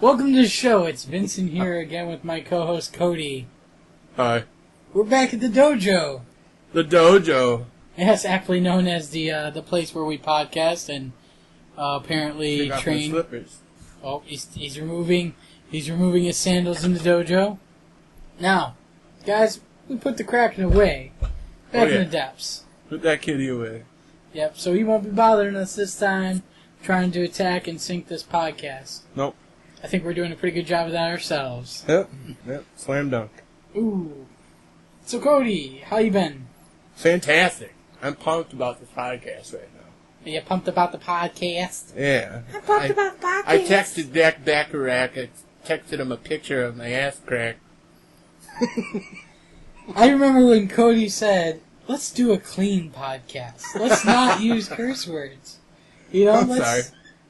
Welcome to the show. It's Vincent here again with my co-host Cody. Hi. We're back at the dojo. The dojo. Yes, aptly known as the place where we podcast and apparently train. Slippers. Oh, he's removing his sandals in the dojo. Now, guys, we put the Kraken away, back in the depths. Put that kitty away. Yep. So he won't be bothering us this time, trying to attack and sink this podcast. Nope. I think we're doing a pretty good job of that ourselves. Yep. Slam dunk. Ooh. So Cody, how you been? Fantastic. I'm pumped about this podcast right now. Are you pumped about the podcast? Yeah. I'm pumped about the podcast. I texted Dak Bacharach. I texted him a picture of my ass crack. I remember when Cody said, let's do a clean podcast. Let's not use curse words. You know,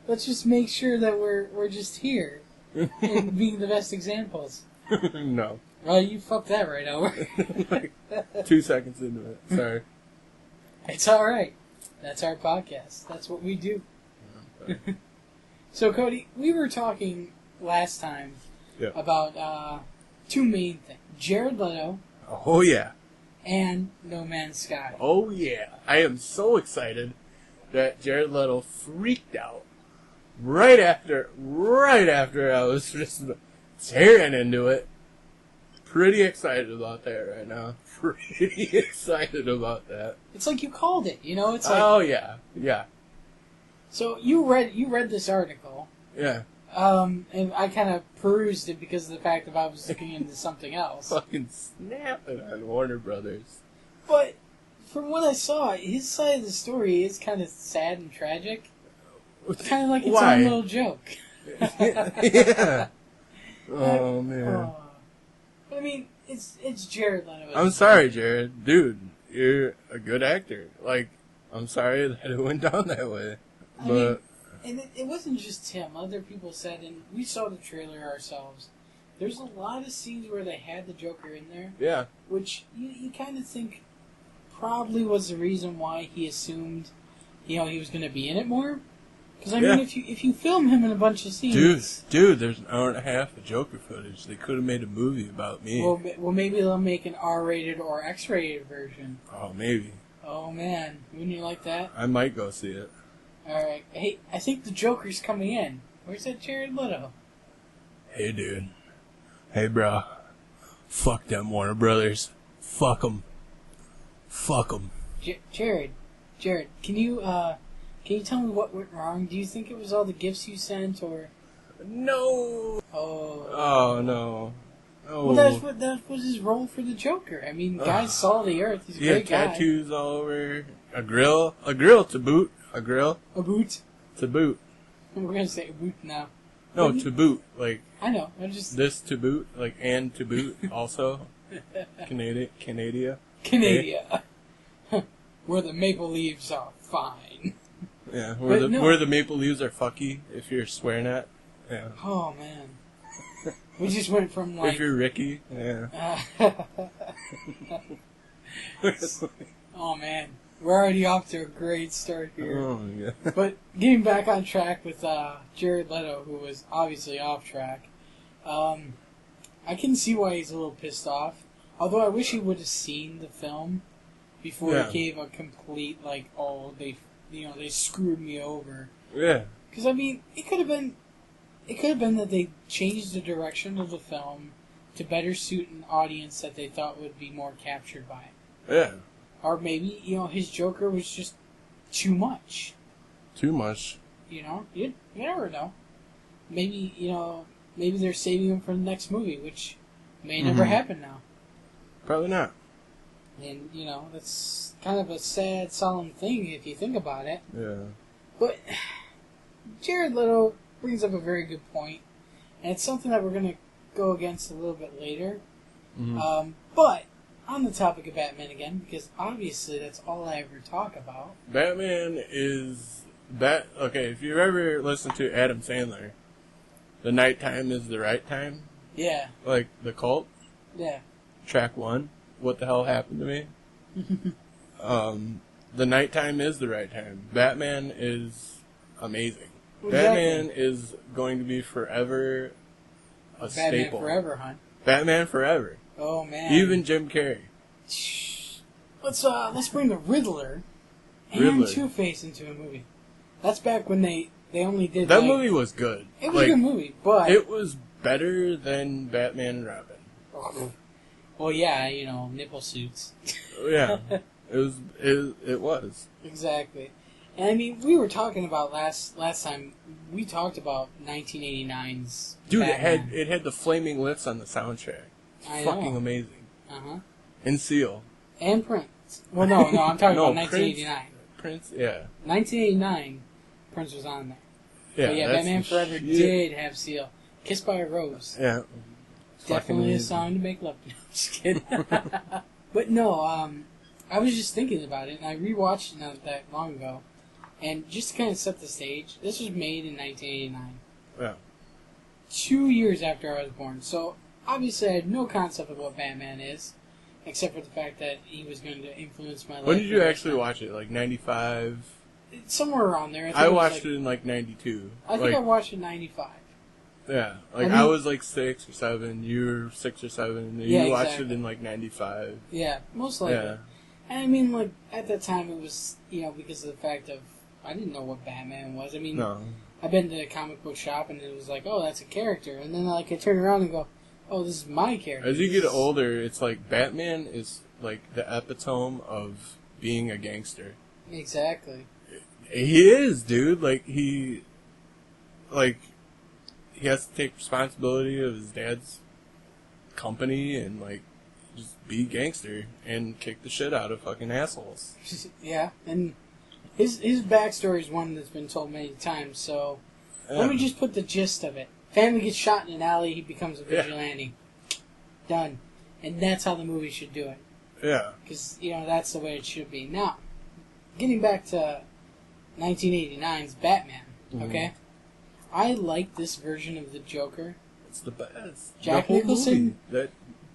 let's just make sure that we're just here and being the best examples. No. Well, you fucked that right over. Like 2 seconds into it. Sorry. It's alright. That's our podcast. That's what we do. So, Cody, we were talking last time about two main things. Jared Leto. Oh, yeah. And No Man's Sky. Oh, yeah. I am so excited that Jared Leto freaked out right after I was just tearing into it. Pretty excited about that right now. Pretty excited about that. It's like you called it, you know? It's like, oh, yeah. Yeah. So you read this article. Yeah. And I kind of perused it because of the fact that I was looking into something else. Fucking snapping on Warner Brothers. But from what I saw, his side of the story is kind of sad and tragic. It's kind of like its own little joke. Yeah. Oh, man. But I mean, it's Jared Leto. I'm sorry, Jared. Dude, you're a good actor. Like, I'm sorry that it went down that way. But and it wasn't just him. Other people said, and we saw the trailer ourselves, there's a lot of scenes where they had the Joker in there. Yeah. Which you kind of think probably was the reason why he assumed, he was going to be in it more. Because, I mean, if you film him in a bunch of scenes... Dude, there's an hour and a half of Joker footage. They could have made a movie about me. Well, maybe they'll make an R-rated or X-rated version. Oh, maybe. Oh, man. Wouldn't you like that? I might go see it. Alright. Hey, I think the Joker's coming in. Where's that Jared Leto? Hey, dude. Hey, bro. Fuck them Warner Brothers. Fuck them. Fuck them. Jared, can you tell me what went wrong? Do you think it was all the gifts you sent, or... No! Oh, no. Oh. Well, that was his role for the Joker. I mean, guys saw the Earth. He's a great guy. Tattoos all over. A grill to boot. A grill. A boot. To boot. We're going to say a boot now. No, to boot. Like... I know. I just... This to boot. Like, and to boot also. Canada. Canada. Where the maple leaves are fine. Yeah, where the maple leaves are fucky, if you're swearing at. Yeah. Oh, man. We just went from, like... If you're Ricky, yeah. Oh, man. We're already off to a great start here. Oh, yeah. But getting back on track with Jared Leto, who was obviously off track, I can see why he's a little pissed off. Although I wish he would have seen the film before he gave a complete, like, they screwed me over. Yeah. Because, I mean, it could have been that they changed the direction of the film to better suit an audience that they thought would be more captured by it. Yeah. Or maybe, his Joker was just too much. Too much. You never know. Maybe, maybe they're saving him for the next movie, which may never happen now. Probably not. And, that's kind of a sad, solemn thing if you think about it. Yeah. But Jared Leto brings up a very good point, and it's something that we're going to go against a little bit later. Mm-hmm. But on the topic of Batman again, because obviously that's all I ever talk about. Batman is... Okay, if you ever listen to Adam Sandler, the nighttime is the right time. Yeah. Like the cult. Yeah. Track 1. What the hell happened to me? The nighttime is the right time. Batman is amazing. Batman is going to be forever a staple. Batman forever, huh? Batman forever. Oh man. Even Jim Carrey. Let's bring the Riddler and Two-Face into a movie. That's back when they only did that movie was good. It was a good movie, but it was better than Batman and Robin. Oh. Well, yeah, nipple suits. Yeah, it was exactly. And I mean, we were talking about last time. We talked about 1989's. Dude, Batman. it had the flaming lips on the soundtrack. Fucking amazing. And Seal. And Prince. Well, no, I'm talking about 1989. Prince, yeah. 1989, Prince was on there. Yeah, but yeah, Batman Forever did have Seal. Kissed by a Rose. Yeah. Definitely a song to make love to. No, just kidding. But no, I was just thinking about it, and I rewatched it not that long ago. And just to kind of set the stage, this was made in 1989. Yeah. 2 years after I was born. So, obviously, I had no concept of what Batman is, except for the fact that he was going to influence my life. When did you actually watch it? Like 95? Somewhere around there. I watched it in like 92. I think I watched it in 95. Yeah. I was like 6 or 7. You were 6 or 7. And you watched it in like 95. Yeah, most likely. Yeah. And I mean, like, at that time it was, because of the fact of, I didn't know what Batman was. I mean, I've been to a comic book shop and it was like, oh, that's a character. And then I turn around and go, oh, this is my character. As you get older, it's like Batman is like the epitome of being a gangster. Exactly. He is, dude. He has to take responsibility of his dad's company and just be gangster and kick the shit out of fucking assholes. Yeah, and his backstory is one that's been told many times, so let me just put the gist of it. Family gets shot in an alley, he becomes a vigilante. Yeah. Done. And that's how the movie should do it. Yeah. Because, that's the way it should be. Now, getting back to 1989's Batman, okay? I like this version of the Joker. It's the best. Jack Nicholson.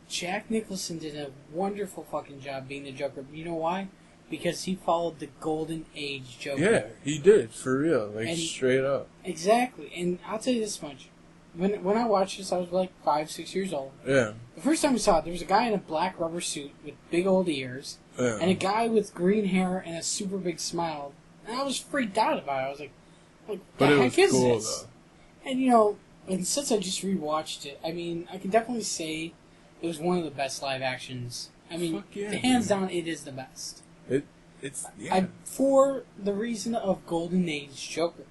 Jack Nicholson did a wonderful fucking job being the Joker. You know why? Because he followed the golden age Joker. Yeah, he did, for real. Straight up. Exactly. And I'll tell you this much. When I watched this, I was 5, 6 years old. Yeah. The first time I saw it, there was a guy in a black rubber suit with big old ears. Yeah. And a guy with green hair and a super big smile. And I was freaked out about it. I was like, what the heck is this? Though. And, and since I just rewatched it, I mean, I can definitely say it was one of the best live actions. I mean, hands down, it is the best. It's for the reason of Golden Age Joker.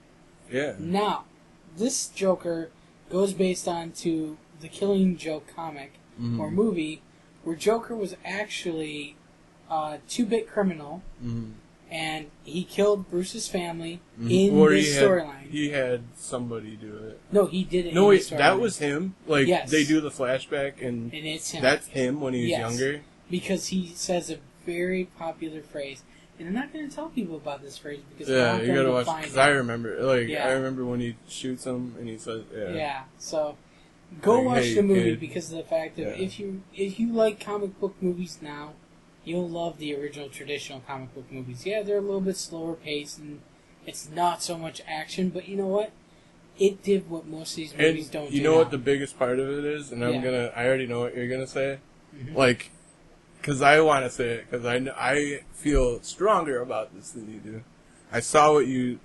Yeah. Now, this Joker goes based on to the Killing Joke comic or movie, where Joker was actually a 2-bit criminal, and he killed Bruce's family in this storyline. He had somebody do it. No, he did it. No, wait, that was him. Yes. They do the flashback, and it's him. That's him when he was younger. Because he says a very popular phrase. And I'm not going to tell people about this phrase because you gotta watch it. Because I remember, I remember when he shoots him and he says, Yeah, so go watch the movie because of the fact that if you like comic book movies now, you'll love the original traditional comic book movies. Yeah, they're a little bit slower paced and it's not so much action, but you know what? It did what most of these movies don't do. You know what the biggest part of it is? And I already know what you're gonna say. Because I want to say it, because I feel stronger about this than you do. I saw what you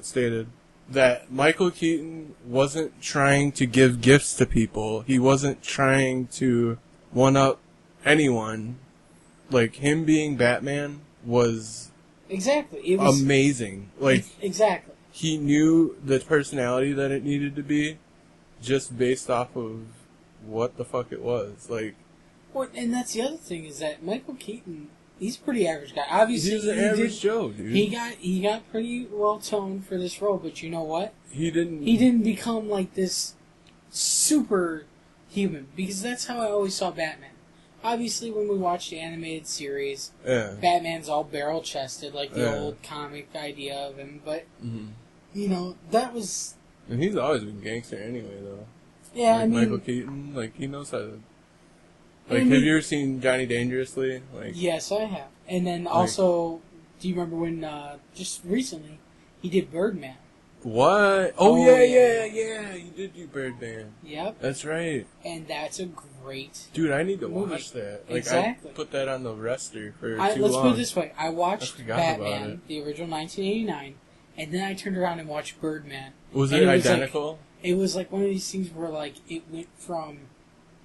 stated, that Michael Keaton wasn't trying to give gifts to people. He wasn't trying to one-up anyone. Him being Batman was it was amazing. Exactly. He knew the personality that it needed to be just based off of what the fuck it was. Well, and that's the other thing is that Michael Keaton, he's a pretty average guy. Obviously, he's an average Joe, dude. He got pretty well toned for this role, but you know what? He didn't become this super human because that's how I always saw Batman. Obviously, when we watched the animated series, Batman's all barrel chested like the old comic idea of him, but that was. And he's always been gangster anyway, though. Yeah, I mean, Michael Keaton, he knows how to. Have you ever seen Johnny Dangerously? Yes, I have. And then also, do you remember when, just recently, he did Birdman? What? Oh, Yeah. You did do Birdman. Yep. That's right. And that's a great Dude, I need to movie. watch that. Like, Exactly. I put that on the rester for too let's long. put it this way. I watched forgot about Batman, it. the original 1989, and then I turned around and watched Birdman. Was And it was identical? It was like one of these things where like it went from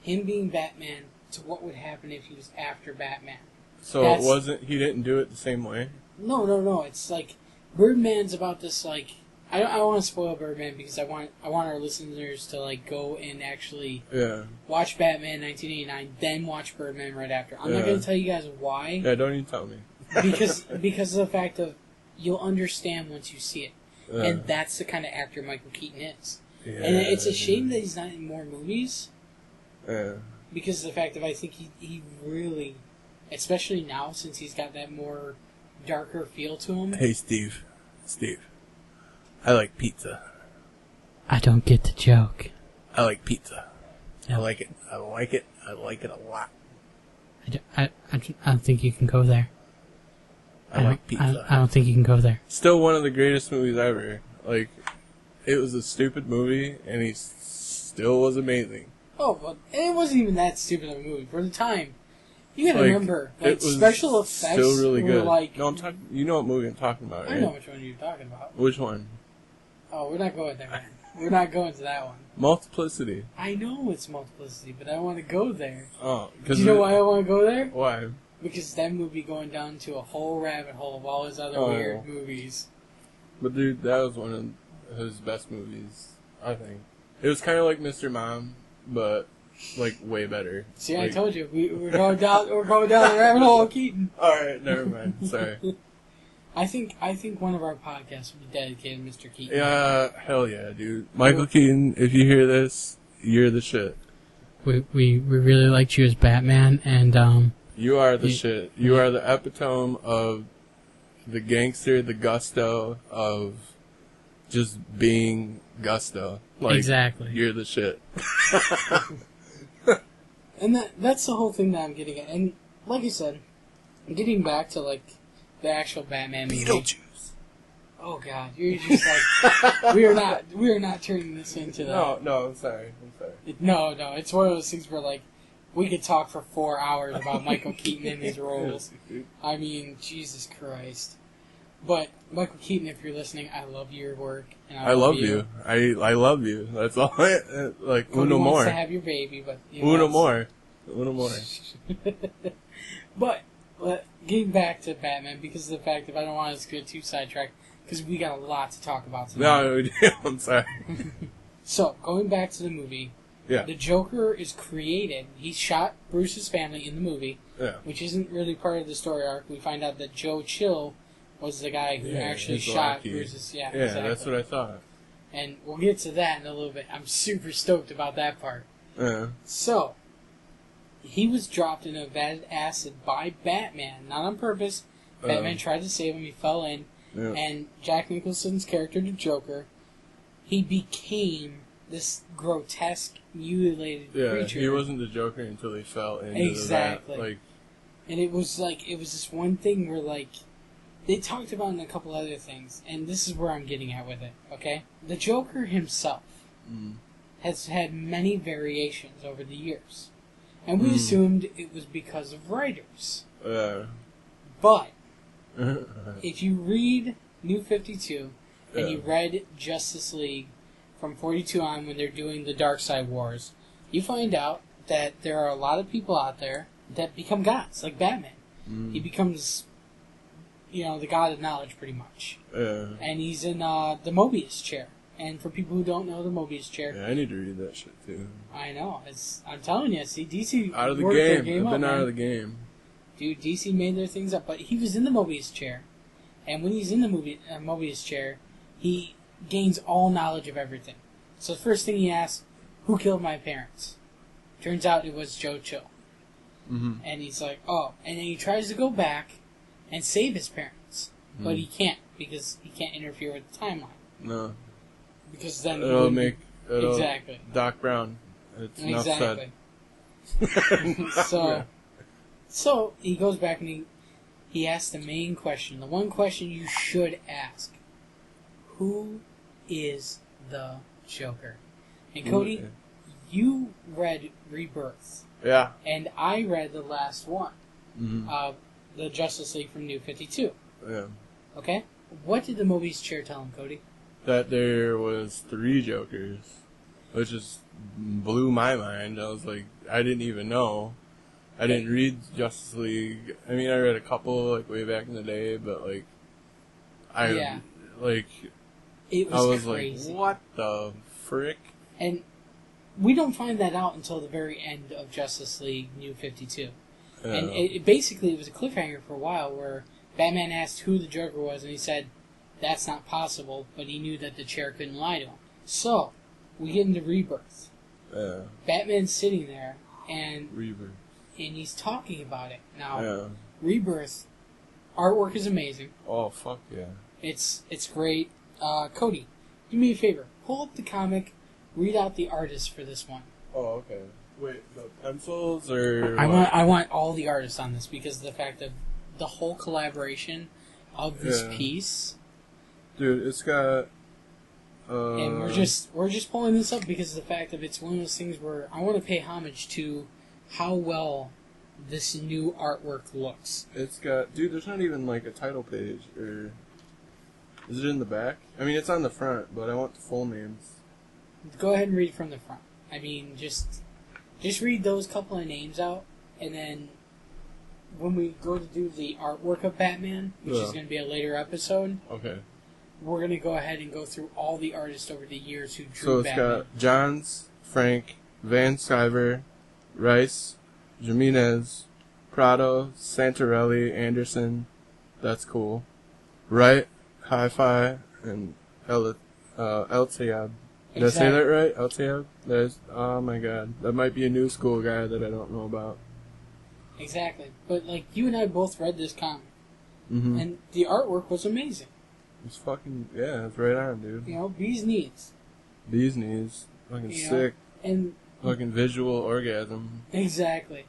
him being Batman to what would happen if he was after Batman. So it wasn't. He didn't do it the same way. No. It's like Birdman's about this like I don't want to spoil Birdman because I want our listeners to like go and actually watch Batman 1989, then watch Birdman right after. I'm not going to tell you guys why. Yeah, don't even tell me. because of the fact of you'll understand once you see it, and that's the kind of actor Michael Keaton is. Yeah, and it's a shame that he's not in more movies. Because of the fact that I think he really, especially now since he's got that more darker feel to him. Hey, Steve. I like pizza. I don't get the joke. I like pizza. No. I like it a lot. I don't think you can go there. I like pizza. I don't think you can go there. Still one of the greatest movies ever. Like, it was a stupid movie, and he still was amazing. Oh, but it wasn't even that stupid of a movie. For the time, you gotta remember, like, special effects still really good. were like... No, I'm talking... You know what movie I'm talking about, right? I know which one you're talking about. Which one? Oh, we're not going there, man. We're not going to that one. Multiplicity. I know it's Multiplicity, but I don't want to go there. Oh, because... Do you know why I want to go there? Why? Because that movie going down to a whole rabbit hole of all his other weird movies. But dude, that was one of his best movies, I think. It was kind of like Mr. Mom, but like way better. See, like, I told you we're going down the rabbit hole of Keaton. All right, never mind. Sorry. I think one of our podcasts would be dedicated to Mr. Keaton. Yeah, hell yeah, dude. Michael Keaton, if you hear this, you're the shit. We really liked you as Batman, and you are the shit. You are the epitome of the gangster, the gusto of just being gusto. Like, exactly. You're the shit. And that's the whole thing that I'm getting at. And like I said, getting back to like the actual Batman movie. Beetlejuice. Oh God, you're just like we are not turning this into that. No, I'm sorry. No, it's one of those things where like we could talk for 4 hours about Michael Keaton and his roles. I mean, Jesus Christ. But Michael Keaton, if you're listening, I love your work. And I love you. I love you. That's all. Like Cody uno wants more. To have your baby, but Uno more. But getting back to Batman, because of the fact that I don't want us to get too sidetracked, because we got a lot to talk about tonight. No, I'm sorry. So going back to the movie. Yeah. The Joker is created. He shot Bruce's family in the movie, which isn't really part of the story arc. We find out that Joe Chill was the guy who actually shot Bruce's... Yeah, exactly. That's what I thought. And we'll get to that in a little bit. I'm super stoked about that part. So, he was dropped in a vat of acid by Batman, not on purpose. Batman tried to save him. He fell in. And Jack Nicholson's character, the Joker, he became this grotesque, mutilated creature. He wasn't the Joker until he fell into exactly. the vat. Like, and it was this one thing where like they talked about in a couple other things, and this is where I'm getting at with it. Okay, the Joker himself has had many variations over the years, and we assumed it was because of writers. But if you read New 52 and you read Justice League from 42 on when they're doing the Dark Side Wars, you find out that there are a lot of people out there that become gods, like Batman. He becomes, the god of knowledge, pretty much. And he's in the Mobius chair. And for people who don't know the Mobius chair... Yeah, I need to read that shit, too. I know. I'm telling you, see, DC... Out of the game. I've been out of the game. Dude, DC made their things up. But he was in the Mobius chair. And when he's in the Mobius chair, he gains all knowledge of everything. So the first thing he asks, who killed my parents? Turns out it was Joe Chill. And he's like, oh. And then he tries to go back and save his parents. But he can't, because he can't interfere with the timeline. No. Because then... Exactly. Doc Brown. It's enough said. So he goes back and he asks the main question. The one question you should ask. Who is the Joker. And Cody, you read Rebirth. Yeah. And I read the last one. Mm-hmm. The Justice League from New 52. Yeah. Okay? What did the Mobius chair tell him, Cody? That there was 3 Jokers, which just blew my mind. I was like, I didn't even know. I didn't read Justice League. I mean, I read a couple, like, way back in the day, but, like, it was crazy. like, what the frick? And we don't find that out until the very end of Justice League New 52. Yeah. And it basically, it was a cliffhanger for a while where Batman asked who the Joker was, and he said, that's not possible, but he knew that the chair couldn't lie to him. So, we get into Rebirth. Yeah. Batman's sitting there, and Rebirth. And he's talking about it. Now, Yeah. Rebirth, artwork is amazing. Oh, fuck yeah. It's great. Cody, do me a favor. Pull up the comic, read out the artist for this one. Oh, okay. Wait, the pencils or I want all the artists on this because of the fact that the whole collaboration of this piece. Dude, it's got. And we're just pulling this up because of the fact that it's one of those things where I want to pay homage to how well this new artwork looks. It's got, dude. There's not even like a title page, or is it in the back? I mean, it's on the front, but I want the full names. Go ahead and read from the front. I mean, just read those couple of names out, and then when we go to do the artwork of Batman, which is going to be a later episode, okay, we're going to go ahead and go through all the artists over the years who drew so it's Batman. got Johns, Frank, Van Sciver, Rice, Jimenez, Prado, Santarelli, Anderson. That's cool. Wright, Hi-Fi, and El Tayab. Did I say that right? El Tayab? Oh my god. That might be a new school guy that I don't know about. Exactly. But, like, you and I both read this comic. Mm-hmm. And the artwork was amazing. It's fucking, yeah, it's right on, dude. You know, bee's knees. Bee's knees. Fucking sick. And fucking visual orgasm. Exactly.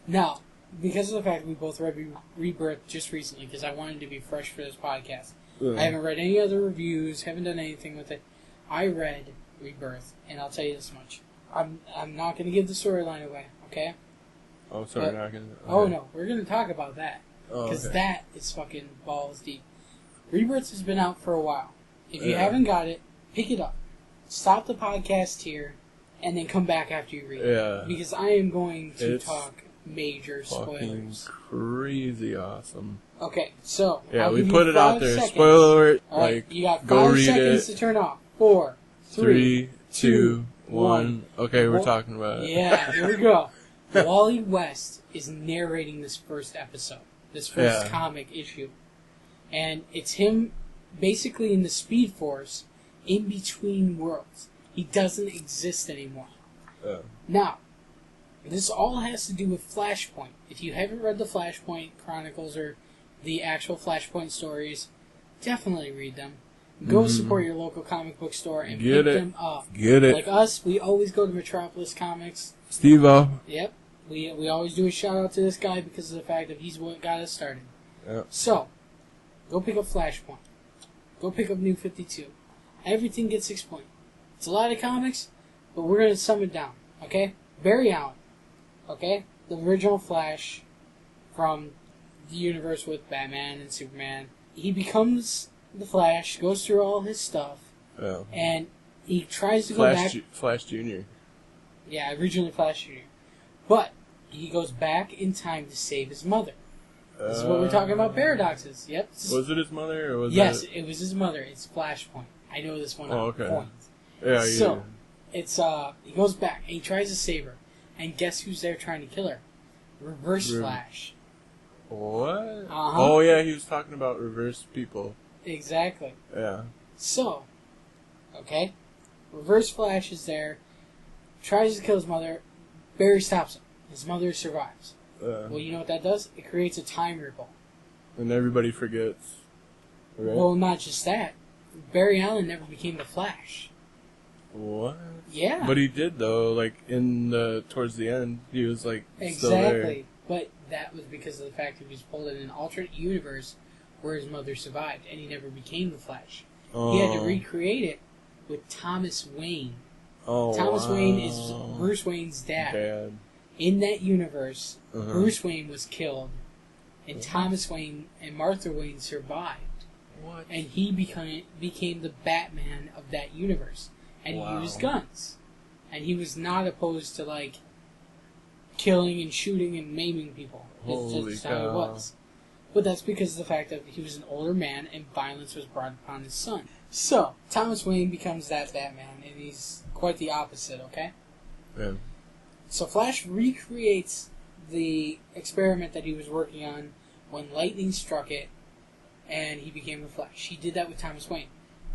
Now, because of the fact we both read Rebirth just recently, because I wanted to be fresh for this podcast, I haven't read any other reviews, haven't done anything with it. I read Rebirth, and I'll tell you this much. I'm not going to give the storyline away, okay? Oh, sorry, not going to... Okay. Oh, no, we're going to talk about that. Oh, Because okay. that is fucking balls deep. Rebirth has been out for a while. If you haven't got it, pick it up. Stop the podcast here, and then come back after you read it. Yeah. Because I am going to It's talk major spoilers. Crazy awesome. Okay, so yeah, I'll we give put you it out 5 there. seconds. Spoiler alert! All right, like, you got go 5 read seconds it. to turn off. 4, 3, 2, 1. Okay, we're talking about it. Yeah, here we go. Wally West is narrating this first episode, this first comic issue, and it's him basically in the Speed Force, in between worlds. He doesn't exist anymore. Now, this all has to do with Flashpoint. If you haven't read the Flashpoint Chronicles or the actual Flashpoint stories, definitely read them. Go support your local comic book store and pick them up. Get it. Like us, we always go to Metropolis Comics. Steve-O. Yep. We always do a shout out to this guy because of the fact that he's what got us started. Yep. So, go pick up Flashpoint. Go pick up New 52. Everything gets explained. It's a lot of comics, but we're going to sum it down, okay? Barry Allen, okay? The original Flash from the universe with Batman and Superman. He becomes the Flash, goes through all his stuff, and he tries to go back... Flash Jr. Yeah, originally Flash Jr. But he goes back in time to save his mother. This is what we're talking about paradoxes. Yep. Was it his mother, or was Yes, it was his mother. It's Flashpoint. I know this one on point. Yeah, So, it's, he goes back, and he tries to save her. And guess who's there trying to kill her? Reverse Flash. What? Uh-huh. Oh, yeah, he was talking about reverse people. Exactly. Yeah. So, okay, Reverse Flash is there, tries to kill his mother, Barry stops him. His mother survives. Well, you know what that does? It creates a time ripple. And everybody forgets. Right? Well, not just that. Barry Allen never became the Flash. What? Yeah. But he did, though, like, towards the end, he was, like, still there. Exactly. But that was because of the fact that he was pulled in an alternate universe where his mother survived, and he never became the Flash. Oh. He had to recreate it with Thomas Wayne. Oh, Thomas wow. Wayne is Bruce Wayne's dad. In that universe, Bruce Wayne was killed, and Thomas Wayne and Martha Wayne survived. What? And he became the Batman of that universe. And he used guns. And he was not opposed to, like, killing and shooting and maiming people. Holy That's how he was. But that's because of the fact that he was an older man and violence was brought upon his son. So, Thomas Wayne becomes that Batman, and he's quite the opposite, okay? Yeah. So Flash recreates the experiment that he was working on when lightning struck it, and he became the Flash. He did that with Thomas Wayne.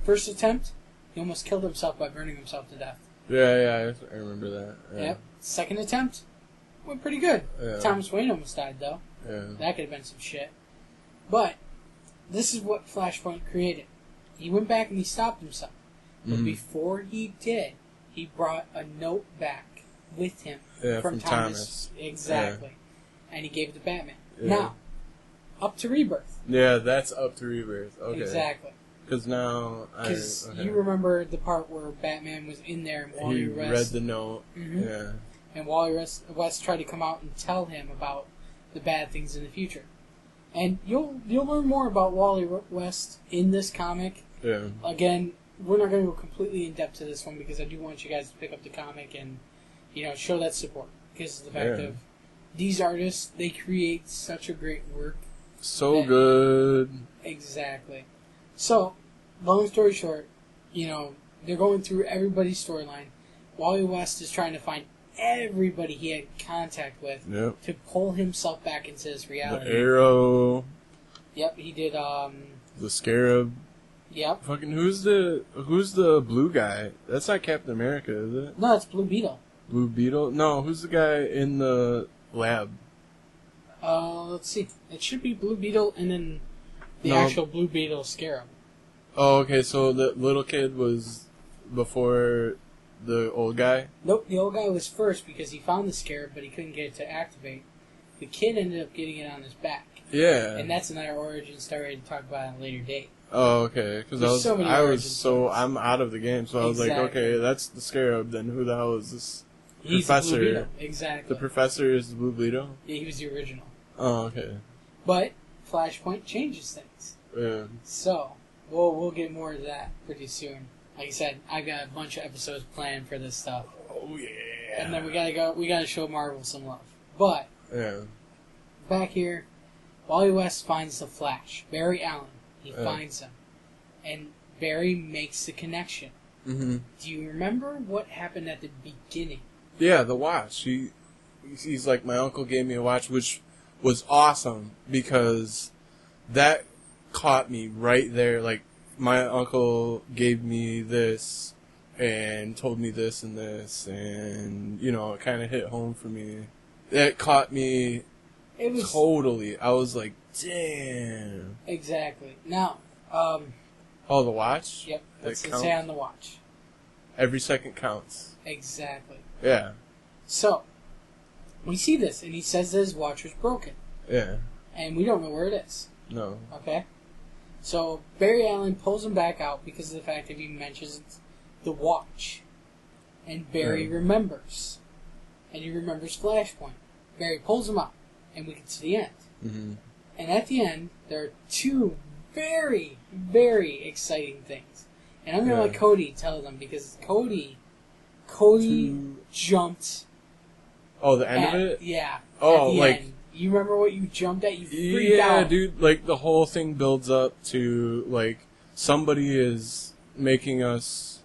First attempt, he almost killed himself by burning himself to death. Yeah, I remember that. Yeah. Yep. Second attempt, went pretty good. Yeah. Thomas Wayne almost died, though. Yeah. That could have been some shit. But, this is what Flashpoint created. He went back and he stopped himself. But before he did, he brought a note back with him from Thomas. Exactly. Yeah. And he gave it to Batman. Yeah. Now, up to Rebirth. Yeah, that's up to Rebirth. Okay. Exactly. Because now... Because you remember the part where Batman was in there and Wally West... He read the note. Yeah. And Wally West tried to come out and tell him about the bad things in the future. And you'll learn more about Wally West in this comic. Yeah. Again, we're not going to go completely in depth to this one because I do want you guys to pick up the comic and, show that support. Because of the fact of these artists, they create such a great work. So good. Exactly. So, long story short, they're going through everybody's storyline. Wally West is trying to find everybody he had contact with to pull himself back into this reality. The Arrow. Yep, he did. The Scarab. Yep. Fucking who's the blue guy? That's not Captain America, is it? No, it's Blue Beetle. Blue Beetle? No, who's the guy in the lab? Let's see. It should be Blue Beetle and then the actual Blue Beetle Scarab. Oh, okay. So the little kid was before the old guy? Nope, the old guy was first because he found the Scarab, but he couldn't get it to activate. The kid ended up getting it on his back. Yeah. And that's another origin story to talk about at a later date. Oh, okay. Because I'm out of the game, so I was like, okay, that's the Scarab. Then who the hell is this professor? The Blue Beetle. Exactly. The professor is the Blue Beetle. Yeah, he was the original. Oh, okay. But Flashpoint changes things. Yeah. So we'll get more of that pretty soon. Like I said, I've got a bunch of episodes planned for this stuff. Oh yeah. And then we gotta show Marvel some love. But back here, Wally West finds the Flash, Barry Allen. He finds him, and Barry makes the connection. Mm-hmm. Do you remember what happened at the beginning? Yeah, the watch. He's like, my uncle gave me a watch, which was awesome because that caught me right there. Like, my uncle gave me this and told me this and this, and it kind of hit home for me. That caught me totally. I was like, damn. Exactly. Now, the watch? Yep, that's it say on the watch. Every second counts. Exactly. Yeah. So, we see this, and he says that his watch was broken. Yeah. And we don't know where it is. No. Okay? So, Barry Allen pulls him back out because of the fact that he mentions the watch. And Barry remembers. And he remembers Flashpoint. Barry pulls him out, and we get to the end. Mm-hmm. And at the end, there are two very, very exciting things. And I'm going to let Cody tell them because Cody jumped. Oh, the end of it? Yeah. Oh, like... End. You remember what you jumped at? You freaked out. Yeah, dude. Like, the whole thing builds up to, like, somebody is making us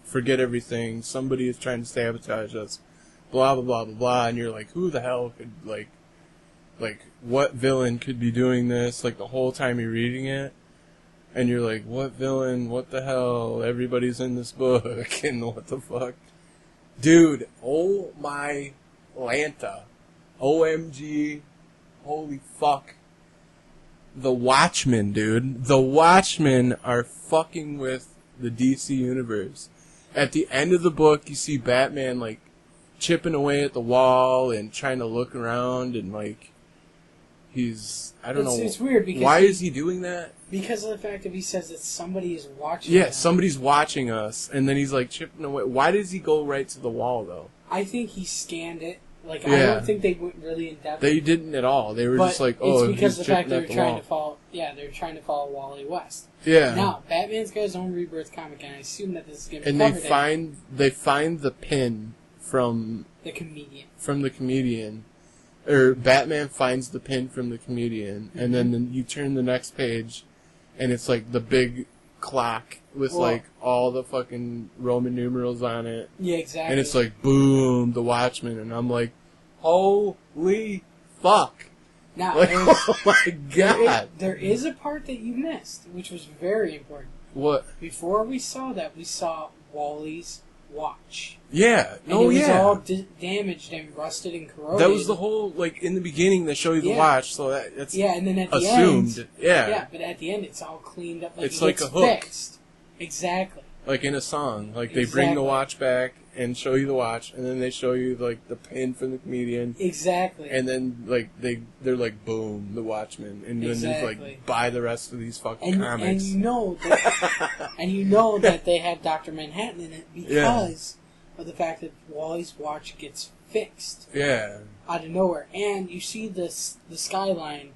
forget everything. Somebody is trying to sabotage us. Blah, blah, blah, blah, blah. And you're like, who the hell could, like, what villain could be doing this? Like, the whole time you're reading it. And you're like, what villain? What the hell? Everybody's in this book. And what the fuck? Dude, oh my Lanta. OMG. Holy fuck. The Watchmen, dude. The Watchmen are fucking with the DC universe. At the end of the book, you see Batman, like, chipping away at the wall and trying to look around and, like, I don't know. It's weird because why is he doing that? Because of the fact that he says that somebody is watching. Yeah, them. somebody's watching us, and then he's like chipping away. Why does he go right to the wall though? I think he scanned it. Like, Yeah. I don't think they went really in depth. They didn't at all. They were just like, oh, it's because he's of the fact chipping they at were the trying wall. to follow. Yeah, they're trying to follow Wally West. Yeah. Now, Batman's got his own Rebirth comic, and I assume that this is going to be And covered they find the pin from the comedian. the comedian, or Batman finds the pin from the comedian, and then you turn the next page, and it's like the big clock with like all the fucking Roman numerals on it. Yeah, exactly. And it's like boom, the Watchmen, and I'm like, holy fuck! Now, Like, oh my god! there is a part that you missed, which was very important. What? Before we saw that, we saw Wally's watch. Yeah. And it was all damaged and rusted and corroded. That was the whole, like, in the beginning they show you the watch, so that's and then at the assumed. end... Yeah. Yeah, but at the end it's all cleaned up. Like It's like gets a hook. Fixed. Exactly. Like in a song. Like, they bring the watch back and show you the watch, and then they show you, like, the pin from the comedian. Exactly. And then, like, they're like, boom, the Watchmen. And then there's, like, buy the rest of these fucking comics. And you know that, that they have Dr. Manhattan in it because of the fact that Wally's watch gets fixed. Yeah. Out of nowhere. And you see the skyline.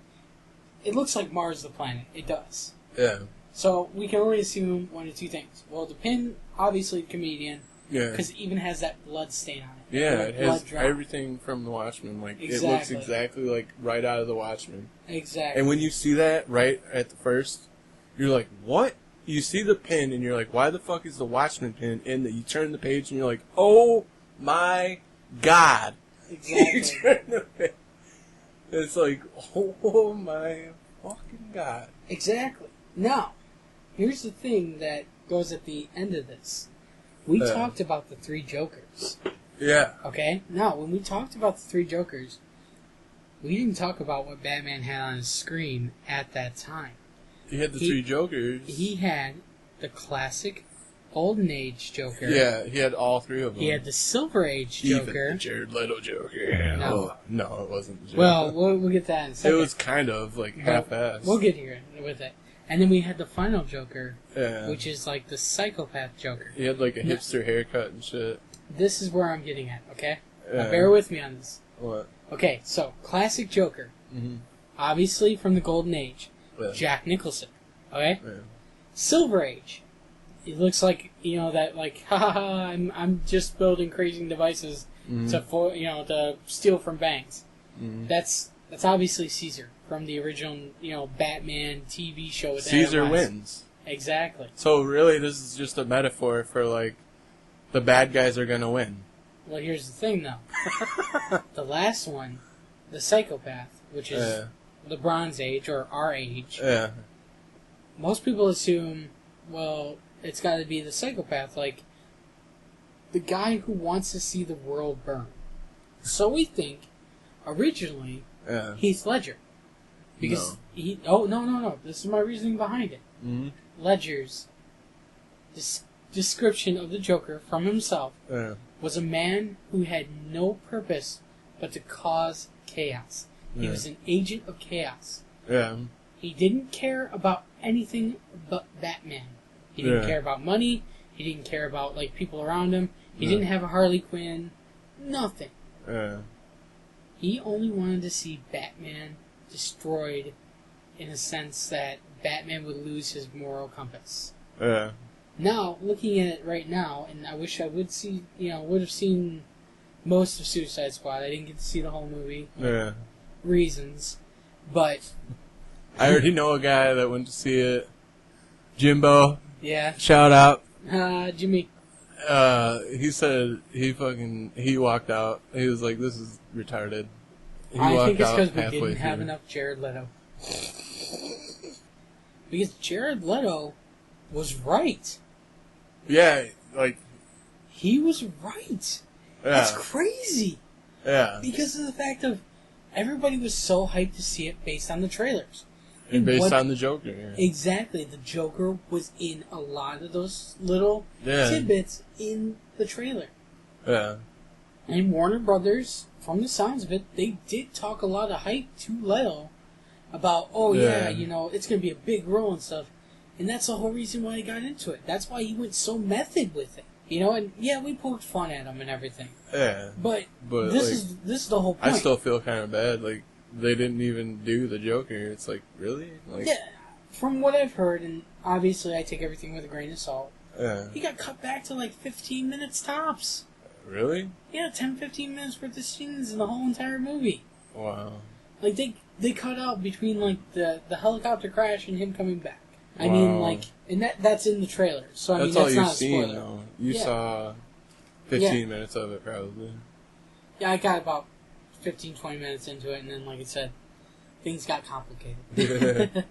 It looks like Mars the planet. It does. Yeah. So we can only assume one of two things. Well, the pin, obviously, comedian. Yeah. Because it even has that blood stain on it. Yeah, Like it has drop. everything from the Watchmen. Like, it looks exactly like right out of the Watchmen. Exactly. And when you see that right at the first, you're like, what? You see the pin, and you're like, why the fuck is the Watchmen pin in that? You turn the page, and you're like, oh my god. Exactly. You turn the page. It's like, oh my fucking god. Exactly. Now, here's the thing that goes at the end of this. We talked about the three Jokers. Yeah. Okay? Now, when we talked about the three Jokers, we didn't talk about what Batman had on his screen at that time. He had the three Jokers. He had the classic Golden Age Joker. Yeah, he had all three of them. He had the Silver Age Joker. Even the Jared Leto Joker. No. No, it wasn't the Joker. Well, we'll get that in a second. It was kind of like half-assed. We'll get here with it. And then we had the final Joker, yeah. which is like the psychopath Joker. He had like a hipster haircut and shit. This is where I'm getting at, okay? Yeah. Now bear with me on this. What? Okay, so, classic Joker. Mm-hmm. Obviously from the Golden Age. Yeah. Jack Nicholson. Okay? Yeah. Silver Age. It looks like, that like, I'm just building crazy devices to steal from banks. Mm-hmm. That's obviously Caesar from the original, Batman TV show with Caesar wins. Exactly. So really, this is just a metaphor for like the bad guys are gonna win. Well, here's the thing, though. The last one, the psychopath, which is the Bronze Age or our age. Yeah. Most people assume, well, it's got to be the psychopath, like the guy who wants to see the world burn. So we think originally Heath Ledger. Because no. This is my reasoning behind it. Mm-hmm. Ledger's description of the Joker from himself was a man who had no purpose but to cause chaos. He was an agent of chaos. Yeah. He didn't care about anything but Batman. He didn't care about money. He didn't care about like people around him. He didn't have a Harley Quinn. Nothing. Yeah. He only wanted to see Batman destroyed in a sense that Batman would lose his moral compass. Yeah. Now, looking at it right now, and I wish I would have seen most of Suicide Squad. I didn't get to see the whole movie. Yeah. Reasons. But I already know a guy that went to see it. Jimbo. Yeah. Shout out. Jimmy. He said he walked out. He was like, "This is retarded." I think it's because we didn't have enough Jared Leto. Because Jared Leto was right. Yeah, like he was right. Yeah. That's crazy. Yeah. Because of the fact of everybody was so hyped to see it based on the trailers. And based on the Joker. Yeah. Exactly. The Joker was in a lot of those little tidbits in the trailer. Yeah. And Warner Brothers, from the sounds of it, they did talk a lot of hype to Leto about, oh yeah, you know, it's going to be a big role and stuff. And that's the whole reason why he got into it. That's why he went so method with it. You know, and yeah, we poked fun at him and everything. Yeah. But this like, is the whole point. I still feel kind of bad. Like, they didn't even do the Joker. It's like, really? Like, yeah, from what I've heard, and obviously I take everything with a grain of salt, yeah. he got cut back to like 15 minutes tops. Really? Yeah, 10-15 minutes worth of scenes in the whole entire movie. Wow. Like, they cut out between, like, the helicopter crash and him coming back. I mean, like, and that's in the trailer. So, I mean, that's not a spoiler. Seen, though. You saw 15 minutes of it, probably. Yeah, I got about 15-20 minutes into it, and then, like I said, things got complicated.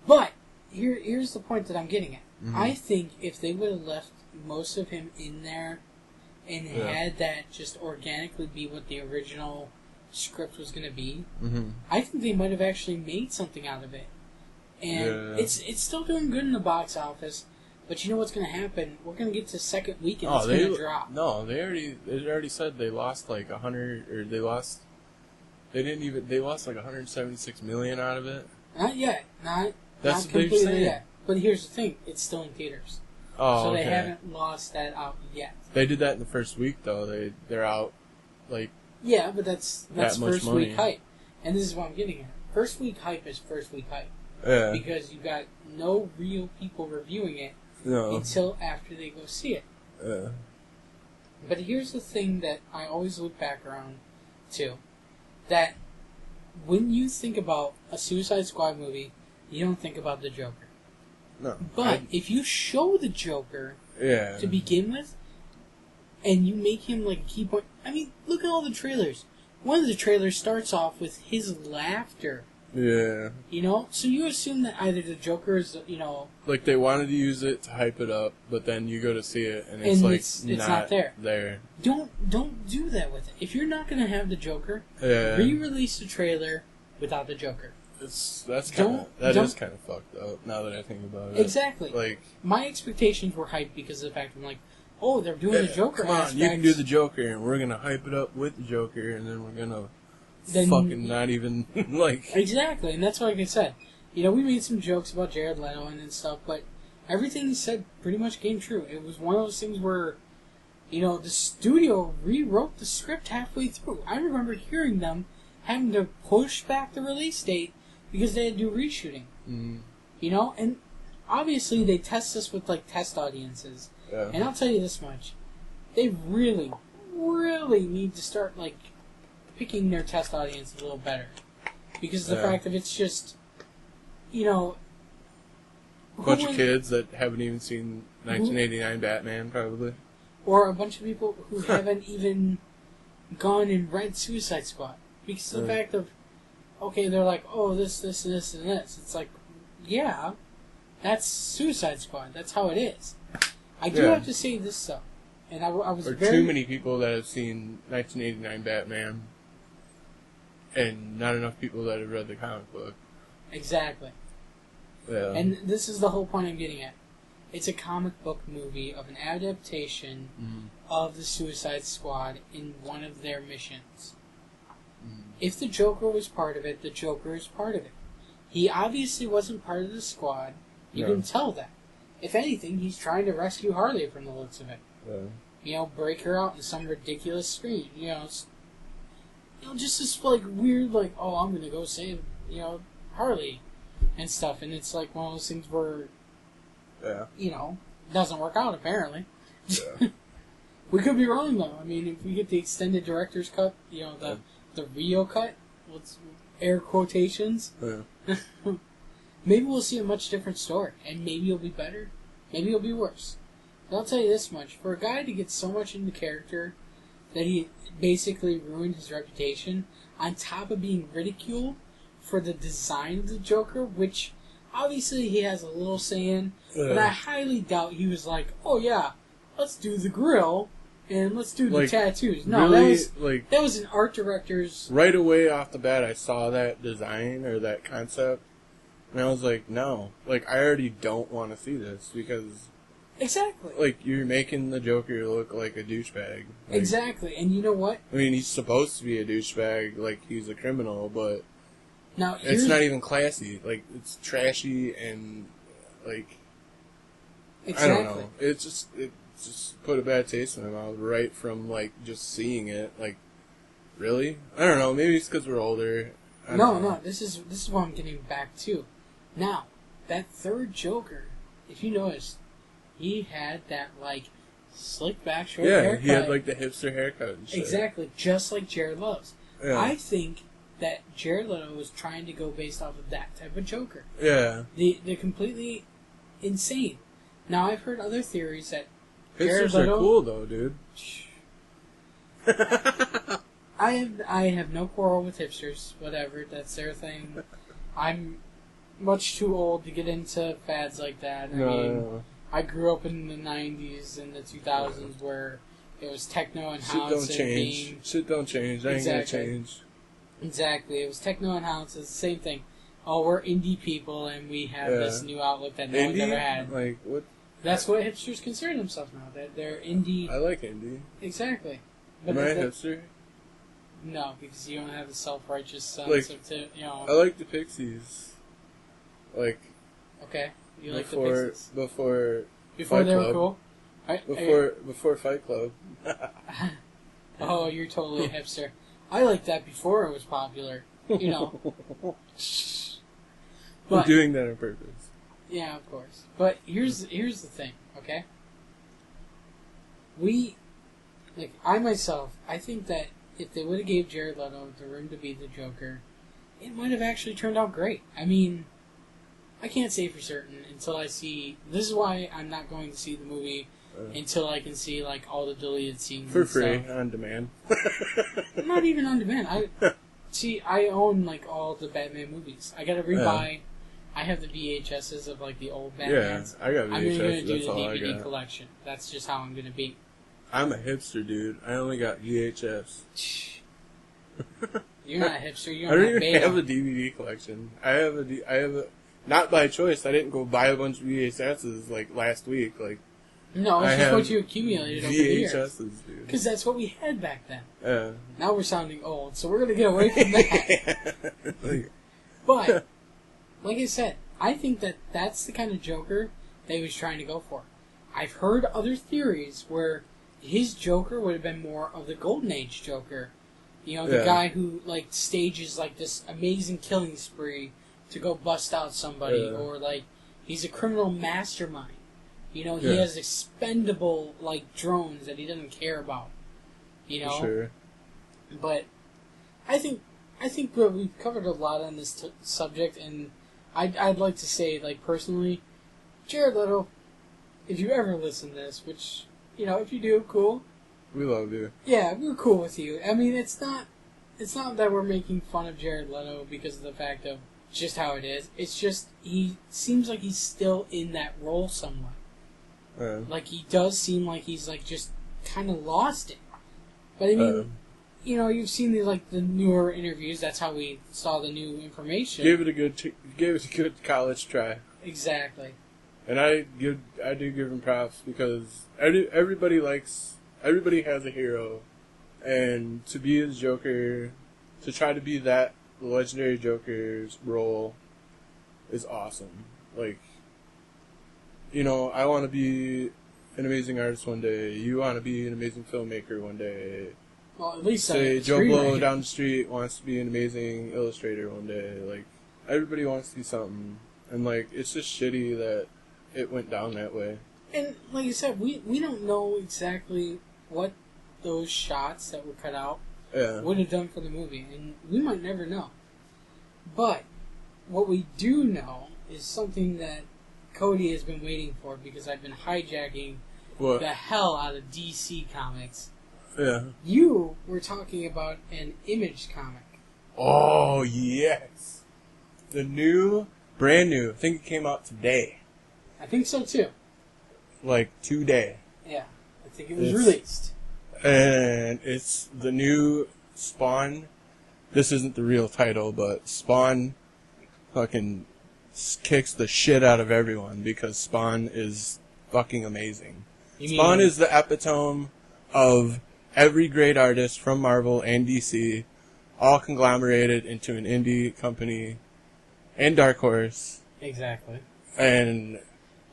But, here's the point that I'm getting at. Mm-hmm. I think if they would have left most of him in there and had that just organically be what the original script was going to be, I think they might have actually made something out of it. And it's still doing good in the box office, but you know what's going to happen? We're going to get to second week and it's going to drop. No, they already said they lost like 100, or they lost like 176 million out of it. Not yet, not That's what completely they're saying. yet. But here's the thing: it's still in theaters, so they haven't lost that out yet. They did that in the first week, though. They're out like. Yeah, but that's first money. week hype, and this is what I'm getting at. First week hype is first week hype. Yeah. Because you got no real people reviewing it until after they go see it. Yeah. But here's the thing that I always look back around to. That when you think about a Suicide Squad movie, you don't think about the Joker. No. But if you show the Joker to begin with, and you make him like a key point... I mean, look at all the trailers. One of the trailers starts off with his laughter. Yeah. You know? So you assume that either the Joker is, you know... Like, they wanted to use it to hype it up, but then you go to see it, and it's not there. there. Don't do that with it. If you're not going to have the Joker, re-release the trailer without the Joker. Is kind of fucked up, now that I think about it. Exactly. Like, my expectations were hyped because of the fact I'm like, oh, they're doing the Joker aspects. You can do the Joker, and we're going to hype it up with the Joker, and then we're going to fucking not even, like... Exactly, and that's what I said. You know, we made some jokes about Jared Leto and stuff, but everything he said pretty much came true. It was one of those things where, you know, the studio rewrote the script halfway through. I remember hearing them having to push back the release date because they had to do reshooting. Mm. You know, and obviously they test this with, like, test audiences. Yeah. And I'll tell you this much. They really, really need to start, like, picking their test audience a little better. Because of the fact that it's just, you know... A bunch of kids that haven't even seen 1989 Batman, probably. Or a bunch of people who haven't even gone and read Suicide Squad. Because of the fact of, okay, they're like, oh, this, and this. It's like, yeah, that's Suicide Squad. That's how it is. I do have to say this, though. And I was too many people that have seen 1989 Batman, and not enough people that have read the comic book. Exactly. Yeah. And this is the whole point I'm getting at. It's a comic book movie of an adaptation of the Suicide Squad in one of their missions. If the Joker was part of it, the Joker is part of it. He obviously wasn't part of the squad. You can tell that. If anything, he's trying to rescue Harley from the looks of it. Yeah. You know, break her out in some ridiculous scream. You know, just this like weird, like, oh, I'm gonna go save, Harley and stuff. And it's like one of those things where, doesn't work out apparently. Yeah. We could be wrong though. I mean, if we get the extended director's cut, the Rio cut, let's air quotations. Yeah. Maybe we'll see a much different story, and maybe it'll be better, maybe it'll be worse. But I'll tell you this much: for a guy to get so much into character that he basically ruined his reputation, on top of being ridiculed for the design of the Joker, which obviously he has a little say in, but I highly doubt he was like, "Oh yeah, let's do the grill." And let's do the tattoos. No, really, that was an art director's... Right away off the bat, I saw that design or that concept, and I was like, no. Like, I already don't want to see this, because... Exactly. Like, you're making the Joker look like a douchebag. Like, exactly, and you know what? I mean, he's supposed to be a douchebag, like, he's a criminal, but... Now, It's not even classy. Like, it's trashy and, like, exactly. I don't know. It just put a bad taste in my mouth right from, like, just seeing it. Like, really? I don't know. Maybe it's because we're older. No. This is what I'm getting back to. Now, that third Joker, if you noticed, he had that, like, slick back short haircut. Yeah, he had, like, the hipster haircut and shit. Exactly, just like Jared Leto's. Yeah. I think that Jared Leto was trying to go based off of that type of Joker. Yeah. They're completely insane. Now, I've heard other theories that Jared Hipsters Leto... are cool, though, dude. I have no quarrel with hipsters. Whatever, that's their thing. I'm much too old to get into fads like that. No. I grew up in the 90s and the 2000s where it was techno and house. Shit don't change. That ain't gonna change. Exactly. It was techno and house. It's the same thing. Oh, we're indie people and we have this new outlook that no one's ever had. Like, what? That's what hipsters consider themselves now. They're indie. I like indie. Exactly. But Am I a hipster? No, because you don't have a self-righteous sense I like the Pixies. Like... Okay. You like the Pixies? Before they were cool? Before Fight Club. Oh, you're totally a hipster. I liked that before it was popular. You know. We're doing that on purpose. Yeah, of course. But here's the thing, okay? I think that if they would have gave Jared Leto the room to be the Joker, it might have actually turned out great. I mean, I can't say for certain until I see... This is why I'm not going to see the movie until I can see, like, all the deleted scenes for free, stuff. on demand. Not even on demand. I own, like, all the Batman movies. I gotta rebuy... Yeah. I have the VHSs of, like, the old Batmans. Yeah, I got VHS. I'm going to do that's the all DVD collection. That's just how I'm going to be. I'm a hipster, dude. I only got VHS. You're not a hipster. You're I don't not even have a DVD collection. I have a not by choice. I didn't go buy a bunch of VHSs like last week. Like no, it's just what you accumulated over the years. VHSs, dude. Because that's what we had back then. Yeah. Now we're sounding old, so we're gonna get away from that. But like I said, I think that that's the kind of Joker that he was trying to go for. I've heard other theories where his Joker would have been more of the Golden Age Joker. You know, the guy who, like, stages, like, this amazing killing spree to go bust out somebody. Or, like, he's a criminal mastermind. You know, he has expendable, like, drones that he doesn't care about. You know? Sure. But I think we've covered a lot on this subject, and I'd like to say, like, personally, Jared Leto, if you ever listen to this, which, you know, if you do, cool. We love you. Yeah, we're cool with you. I mean, it's not that we're making fun of Jared Leto because of the fact of just how it is. It's just, he seems like he's still in that role somewhat. Like, he does seem like he's, like, just kind of lost it. But, I mean, you know, you've seen the newer interviews. That's how we saw the new information. Gave it a good college try. Exactly. And I do give him props because everybody has a hero, and to be his Joker, to try to be that legendary Joker's role is awesome. Like, you know, I want to be an amazing artist one day. You want to be an amazing filmmaker one day. Well, at least say Joe Blow down the street wants to be an amazing illustrator one day. Like, everybody wants to do something, and like, it's just shitty that it went down that way. And like you said, we don't know exactly what those shots that were cut out would have done for the movie, and we might never know. But what we do know is something that Cody has been waiting for, because I've been hijacking the hell out of DC Comics. Yeah. You were talking about an Image comic. Oh, yes. The brand new, I think it came out today. I think so, too. Like, today. Yeah. I think it was released. And it's the new Spawn. This isn't the real title, but Spawn fucking kicks the shit out of everyone because Spawn is fucking amazing. Spawn is the epitome of every great artist from Marvel and DC all conglomerated into an indie company and Dark Horse. Exactly. And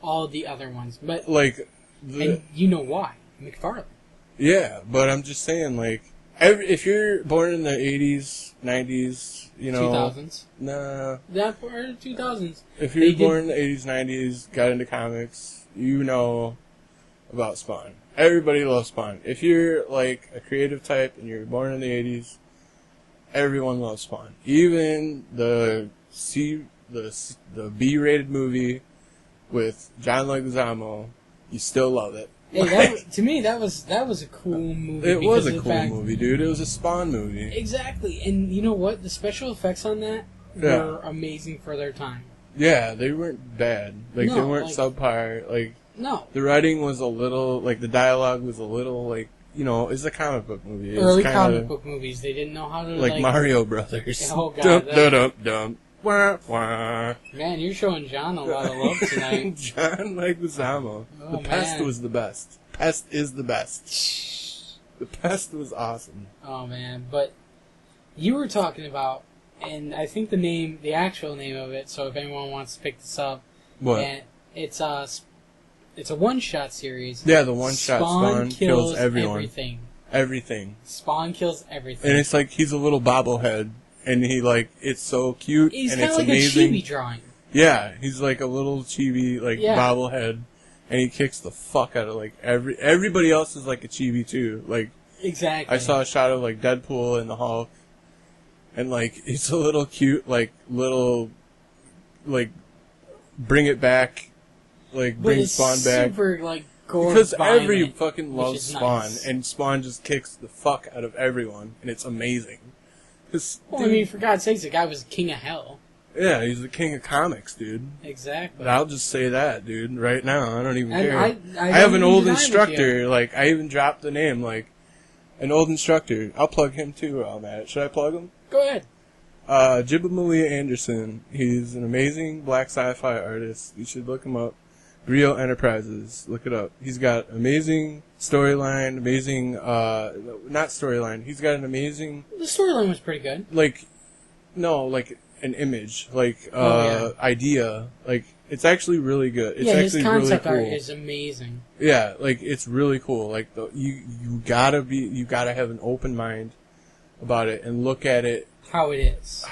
all the other ones. But like and you know why. McFarlane. Yeah, but I'm just saying, like, if you're born in the 80s, 90s, you know... 2000s. Nah. That or 2000s. If you're born in the 80s, 90s, got into comics, you know about Spawn. Everybody loves Spawn. If you're, like, a creative type and you're born in the 80s, everyone loves Spawn. Even the B-rated movie with John Leguizamo, you still love it. Hey, to me, that was a cool movie. It was a cool movie, dude. It was a Spawn movie. Exactly, and you know what? The special effects on that were amazing for their time. Yeah, they weren't bad. Like, they weren't subpar. Like, no. The writing was a little, like, the dialogue was a little, like, you know, it's a comic book movie. Early comic book movies, they didn't know how to, like Mario Brothers. Oh, God. Dum. Wah, wah. Man, you're showing John a lot of love tonight. John Leguizamo. Oh, the Pest was the best. Pest is the best. The Pest was awesome. Oh, man. But you were talking about, and I think the actual name of it, so if anyone wants to pick this up. What? And it's a one-shot series. Yeah, the one-shot Spawn kills everyone. Everything. Spawn kills everything. And it's like he's a little bobblehead. And he, like, it's so cute, he's and it's amazing. He's kind of like a chibi drawing. Yeah, he's like a little chibi, like, bobblehead, and he kicks the fuck out of, like, everybody else is like a chibi, too. Like, exactly. I saw a shot of, like, Deadpool and the Hulk, and, like, it's a little cute, like, bring it back, like, bring Spawn back. Super, like, gore because violent, every fucking loves Spawn, nice. And Spawn just kicks the fuck out of everyone, and it's amazing. Well, I mean, for God's sakes, the guy was king of hell. Yeah, he's the king of comics, dude. Exactly. I'll just say that, dude, right now. I don't even care. I have an old instructor, like, I even dropped the name, like, an old instructor. I'll plug him, too, while I'm at it. Should I plug him? Go ahead. Jibba Anderson. He's an amazing black sci-fi artist. You should look him up. Griot Enterprises. Look it up. He's got amazing storyline, amazing, not storyline. He's got an amazing... The storyline was pretty good. Like, no, like an image, like, idea. Like, it's actually really good. It's actually his concept really cool. art is amazing. Yeah, like, it's really cool. Like, you gotta have an open mind about it and look at it. How it is.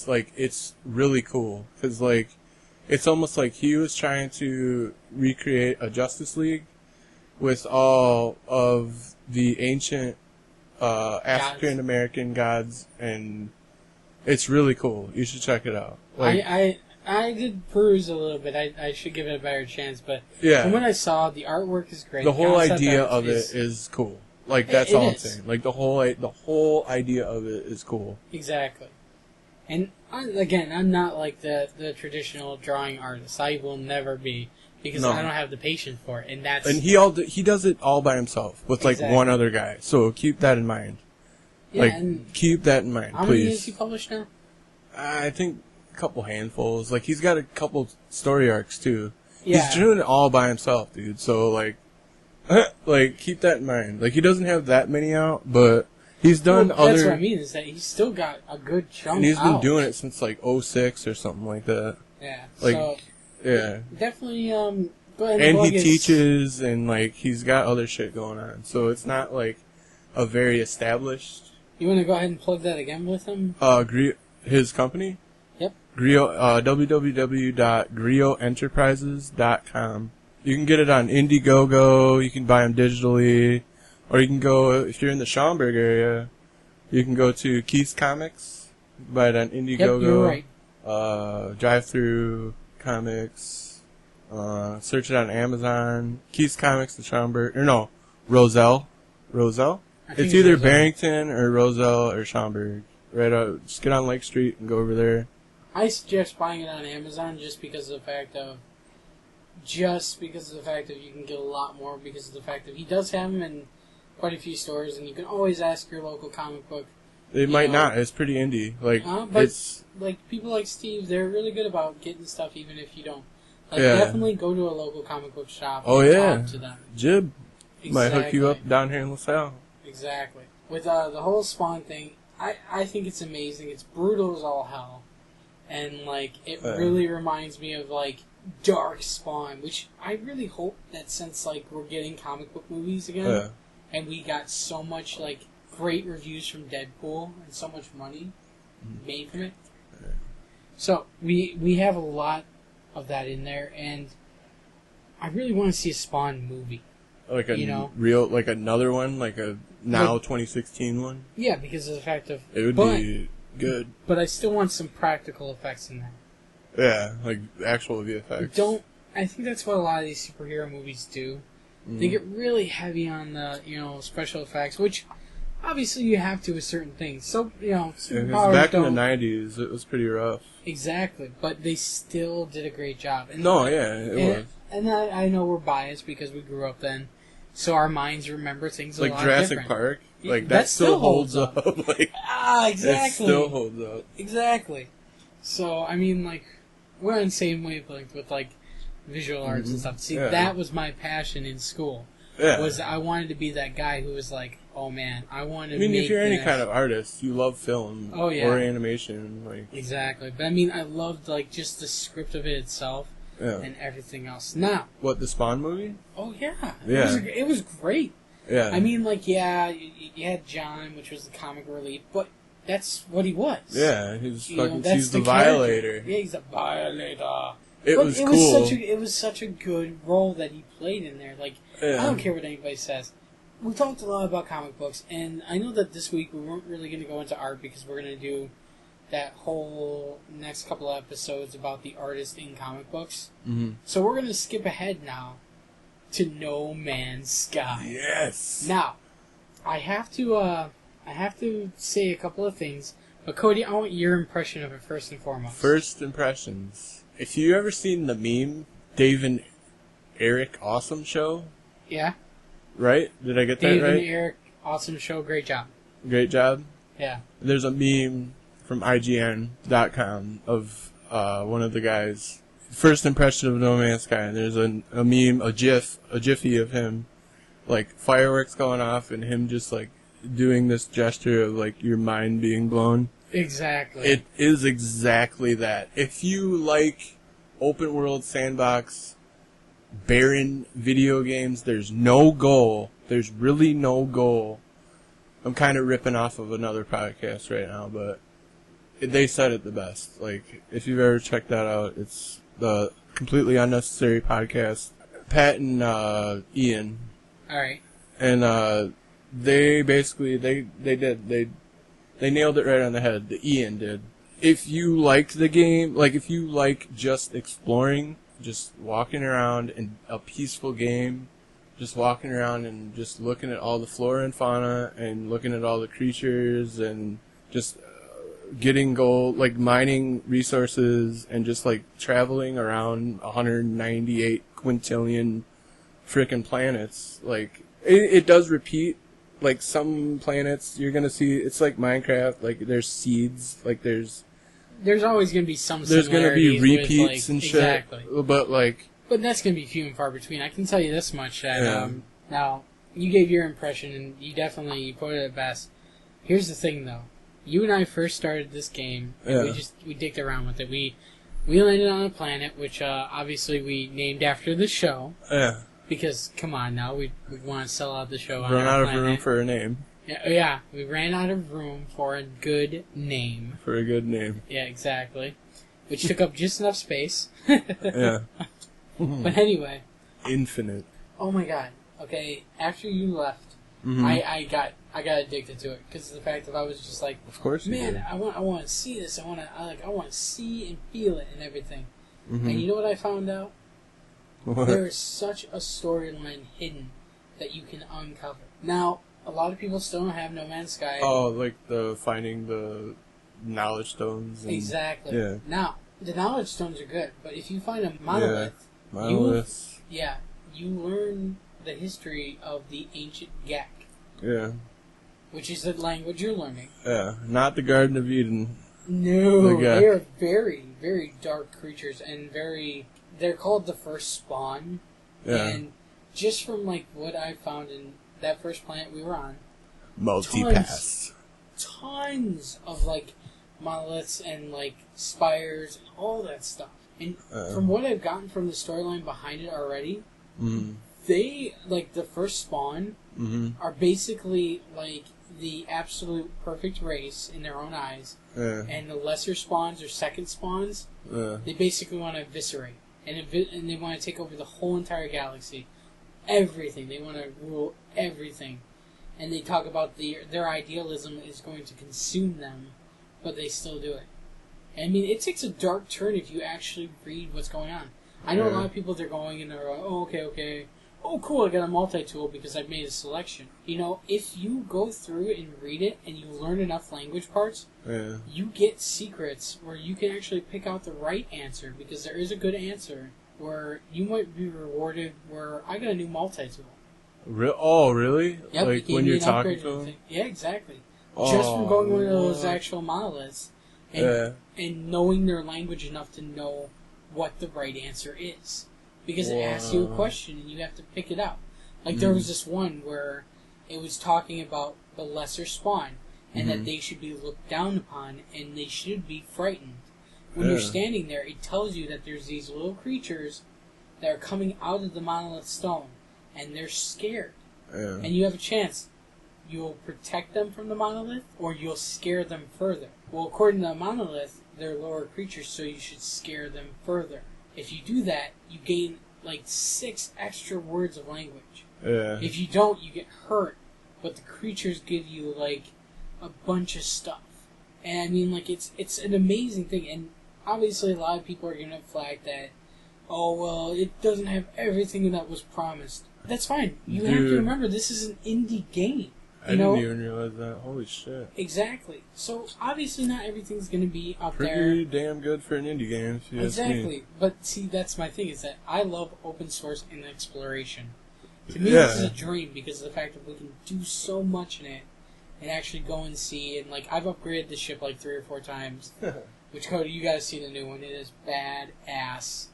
Like, it's really cool. Cause, like, it's almost like he was trying to recreate a Justice League with all of the ancient African American gods, and it's really cool. You should check it out. Like, I did peruse a little bit. I should give it a better chance, but yeah. From what I saw, the artwork is great. The whole idea of it is cool. Like, that's all I'm saying. Like, the whole idea of it is cool. Exactly. And I'm not like the traditional drawing artist. I will never be, because I don't have the patience for it. And he does it all by himself with like one other guy. So keep that in mind. Yeah, keep that in mind, how please. Many is he published now? I think a couple handfuls. Like, he's got a couple story arcs too. Yeah. He's doing it all by himself, dude. So like keep that in mind. Like, he doesn't have that many out, but he's done other... That's what I mean, is that he's still got a good chunk and he's been out. doing it since, like, 06 or something like that. Yeah. Like, so, yeah. Definitely, go ahead and he teaches, and, like, he's got other shit going on. So it's not, like, a very established... You want to go ahead and plug that again with him? His company? Yep. www.griotenterprises.com. You can get it on Indiegogo, you can buy them digitally, or you can go, if you're in the Schaumburg area, you can go to Keith's Comics, buy it on Indiegogo. Yep, you're right. Drive-through comics, search it on Amazon, Keith's Comics in Schaumburg, or no, Roselle. Roselle? It's either Roselle. Barrington or Roselle or Schaumburg. Right out, just get on Lake Street and go over there. I suggest buying it on Amazon just because of the fact of you can get a lot more, because of the fact that he does have them in quite a few stores, and you can always ask your local comic book. It might not. It's pretty indie. Like, but like people like Steve, they're really good about getting stuff even if you don't. Like, definitely go to a local comic book shop and talk to them. Jib might hook you up down here in LaSalle. Exactly. With the whole Spawn thing, I think it's amazing. It's brutal as all hell. And, like, it really reminds me of, like, Dark Spawn, which I really hope that since, like, we're getting comic book movies again, and we got so much, like, great reviews from Deadpool and so much money made from it. So, we have a lot of that in there, and I really want to see a Spawn movie. Like like another one, like a 2016 one? Yeah, because of the fact of... It would be good. But I still want some practical effects in there. Yeah, like actual VFX. I think that's what a lot of these superhero movies do. They get really heavy on the, special effects, which obviously you have to with certain things. So, superpowers back in the 90s, it was pretty rough. Exactly, but they still did a great job. And, it was. And I know we're biased because we grew up then, so our minds remember things a lot different. Like Jurassic Park. Like, that still holds up. Exactly. It still holds up. Exactly. So, I mean, like, we're on the same wavelength with, like, visual arts and stuff. See, that was my passion in school. Yeah. Was I wanted to be that guy who was like, oh man, I want to. I mean, if you're any kind of artist, you love film or animation, like. Exactly, but I mean, I loved like just the script of it itself and everything else. Now, what, the Spawn movie? Oh yeah, it was great. Yeah, I mean, like, you had John, which was the comic relief, but that's what he was. Yeah, he's the violator. Yeah, he's a violator. It was cool. It was such a good role that he played in there. Like, I don't care what anybody says. We talked a lot about comic books, and I know that this week we weren't really going to go into art because we're going to do that whole next couple of episodes about the artists in comic books. Mm-hmm. So we're going to skip ahead now to No Man's Sky. Yes. Now, I have to say a couple of things, but Cody, I want your impression of it first and foremost. First impressions. If you ever seen the meme, Dave and Eric Awesome Show? Yeah. Right? Did I get that right? Dave and Eric Awesome Show, great job. Great job? Yeah. There's a meme from IGN.com of one of the guys. First impression of No Man's Sky. And there's a meme, a jiffy of him, like fireworks going off and him just like doing this gesture of like your mind being blown. Exactly. It is exactly that. If you like open world sandbox, barren video games, there's no goal. There's really no goal. I'm kind of ripping off of another podcast right now, but they said it the best. Like, if you've ever checked that out, it's the Completely Unnecessary podcast. Pat and Ian. Alright. And they basically, they nailed it right on the head. The Ian did. If you liked the game, like if you like just exploring, just walking around in a peaceful game, just walking around and just looking at all the flora and fauna and looking at all the creatures and just getting gold, like mining resources and just like traveling around 198 quintillion frickin' planets, like it does repeat. Like, some planets, you're gonna see, it's like Minecraft, like, there's seeds, like, there's always gonna be some there's gonna be repeats with, like, and shit. Exactly. But, like... But that's gonna be few and far between. I can tell you this much, that, now, you gave your impression, and you put it at best. Here's the thing, though. You and I first started this game, and we dicked around with it. We landed on a planet, which, obviously we named after the show. Yeah. Because, come on now, we want to sell out the show. Run out of room for a name. Yeah, we ran out of room for a good name. For a good name. Yeah, exactly. Which took up just enough space. Yeah. But anyway. Infinite. Oh my god. Okay, after you left, I got addicted to it because of the fact that I was just like, of course, man, I want to see this. I want to see and feel it and everything. And you know what I found out? What? There is such a storyline hidden that you can uncover. Now, a lot of people still don't have No Man's Sky. Oh, like the finding the knowledge stones. And, exactly. Yeah. Now, the knowledge stones are good, but if you find a monolith, you learn the history of the ancient Gek. Yeah. Which is the language you're learning. Yeah, not the Garden of Eden. No, they are very, very dark creatures and they're called the first spawn. Yeah. And just from like what I found in that first planet we were on, multipass. Tons tons of like monoliths and like spires and all that stuff. And from what I've gotten from the storyline behind it already, they like the first spawn are basically like the absolute perfect race in their own eyes, and the lesser spawns or second spawns, they basically want to eviscerate and they want to take over the whole entire galaxy, everything. They want to rule everything. And they talk about their idealism is going to consume them, but they still do it. I mean, it takes a dark turn if you actually read what's going on. I know a lot of people, they're going and they're like, oh, okay. Oh, cool, I got a multi-tool because I've made a selection. You know, if you go through and read it and you learn enough language parts, you get secrets where you can actually pick out the right answer, because there is a good answer where you might be rewarded where I got a new multi-tool. Oh, really? Yep, like when you're talking to them? Yeah, exactly. Just from going to those actual monoliths and knowing their language enough to know what the right answer is. Because it asks you a question and you have to pick it out. Like there was this one where it was talking about the lesser spawn and that they should be looked down upon and they should be frightened. When you're standing there, it tells you that there's these little creatures that are coming out of the monolith stone. And they're scared. And you have a chance. You'll protect them from the monolith, or you'll scare them further. Well, according to the monolith, they're lower creatures, so you should scare them further. If you do that, you gain like 6 extra words of language. If you don't, you get hurt. But the creatures give you like a bunch of stuff. And I mean, like it's an amazing thing. And obviously, a lot of people are gonna flag that. Oh well, it doesn't have everything that was promised. That's fine. You have to remember, this is an indie game. I didn't even realize that. Holy shit. Exactly. So, obviously not everything's going to be up there. Pretty damn good for an indie game. Exactly. But, see, that's my thing, is that I love open source and exploration. To me, this is a dream, because of the fact that we can do so much in it and actually go and see. And, like, I've upgraded the ship, like, 3 or 4 times. Which, Cody, you guys see the new one. It is badass.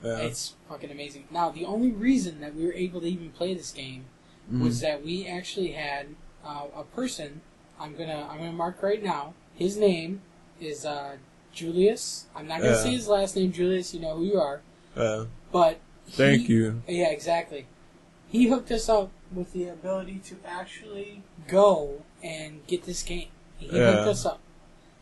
It's fucking amazing. Now, the only reason that we were able to even play this game was that we actually had a person. I'm gonna mark right now. His name is Julius. I'm not gonna say his last name, Julius. You know who you are. But thank you. Yeah, exactly. He hooked us up with the ability to actually go and get this game. He hooked us up.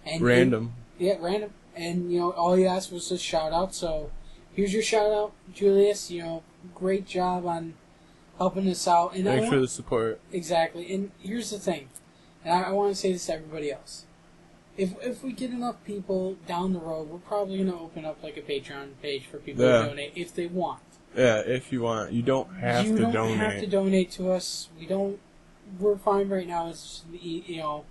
And random. Random. And all he asked was a shout out. So. Here's your shout out, Julius. Great job on helping us out. And thanks for the support. Exactly. And here's the thing, and I want to say this to everybody else. If we get enough people down the road, we're probably going to open up like a Patreon page for people to donate if they want. Yeah, if you want. You don't have to donate. You don't have to donate to us. We're fine right now. It's an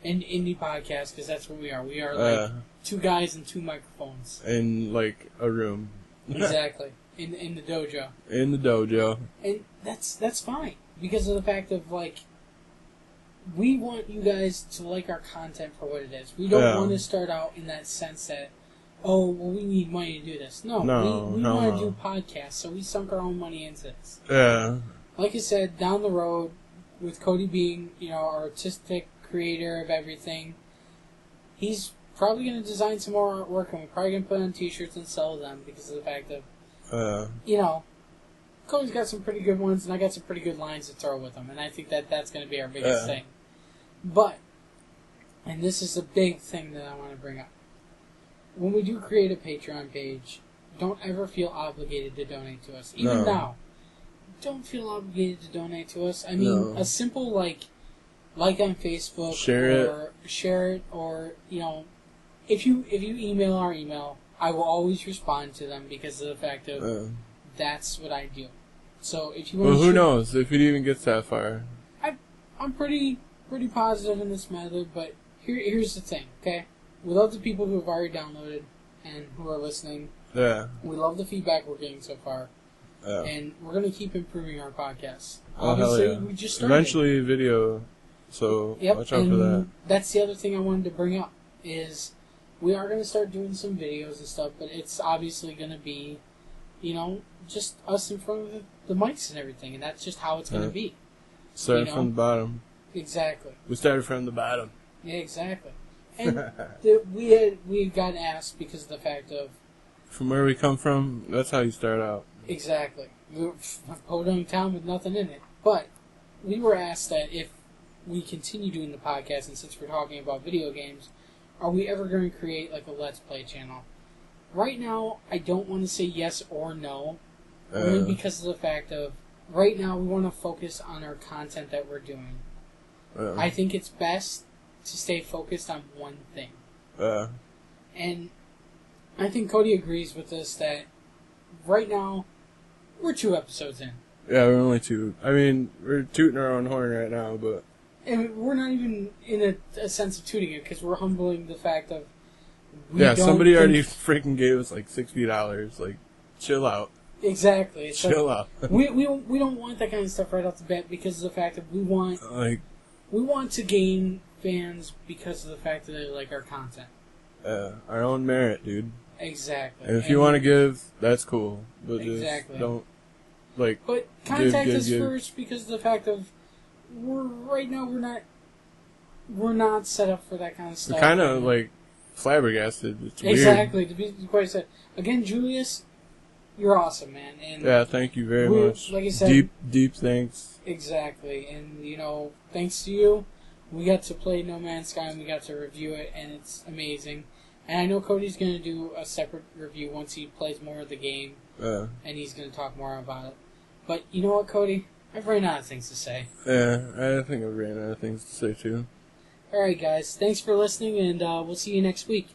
indie podcast, because that's what we are. We are like 2 guys and 2 microphones. In like a room. Exactly. In the dojo. In the dojo. And that's fine. Because of the fact of, like, we want you guys to like our content for what it is. We don't want to start out in that sense that, oh, well, we need money to do this. No, we want to do podcasts, so we sunk our own money into this. Yeah. Like I said, down the road, with Cody being, our artistic creator of everything, he's probably going to design some more artwork, and we're probably going to put on t-shirts and sell them, because of the fact that, Cody's got some pretty good ones, and I got some pretty good lines to throw with them, and I think that's going to be our biggest thing. But, and this is a big thing that I want to bring up, when we do create a Patreon page, don't ever feel obligated to donate to us. Even now, don't feel obligated to donate to us. I mean, a simple, like on Facebook, share it, or if you email our email, I will always respond to them, because of the fact of that's what I do. So if you want, who knows if it even gets that far? I'm pretty positive in this method, but here's the thing, okay? We love the people who have already downloaded and who are listening. Yeah. We love the feedback we're getting so far. And we're going to keep improving our podcasts. Obviously, we just started. Eventually video, so watch out for that. That's the other thing I wanted to bring up, is we are going to start doing some videos and stuff, but it's obviously going to be, just us in front of the mics and everything, and that's just how it's going to be. Start from the bottom. Exactly. We started from the bottom. Yeah, exactly. And we had gotten asked because of the fact of... From where we come from, that's how you start out. Exactly. We were a podunk town with nothing in it. But we were asked that if we continue doing the podcast, and since we're talking about video games, are we ever going to create like a Let's Play channel? Right now, I don't want to say yes or no, only because of the fact of, right now we want to focus on our content that we're doing. I think it's best to stay focused on one thing. And I think Cody agrees with us that right now, we're 2 episodes in. Yeah, we're only 2. I mean, we're tooting our own horn right now, but... And we're not even in a sense of tooting it, because we're humbling the fact of... somebody already freaking gave us like $60. Like, chill out. Exactly. It's chill out. we don't want that kind of stuff right off the bat because of the fact that we want to gain fans because of the fact that they like our content. Our own merit, dude. Exactly. And if you want to give, that's cool. But exactly. Just don't, like... But contact us first because of the fact of... Right now, we're not set up for that kind of stuff. We're kind of, like, flabbergasted. It's weird. Exactly. To be quite said. Again, Julius, you're awesome, man. And yeah, thank you very much. Like I said... Deep thanks. Exactly. And, thanks to you, we got to play No Man's Sky and we got to review it, and it's amazing. And I know Cody's going to do a separate review once he plays more of the game, and he's going to talk more about it. But you know what, Cody? I've ran out of things to say. Yeah, I think I've ran out of things to say, too. Alright, guys. Thanks for listening, and we'll see you next week.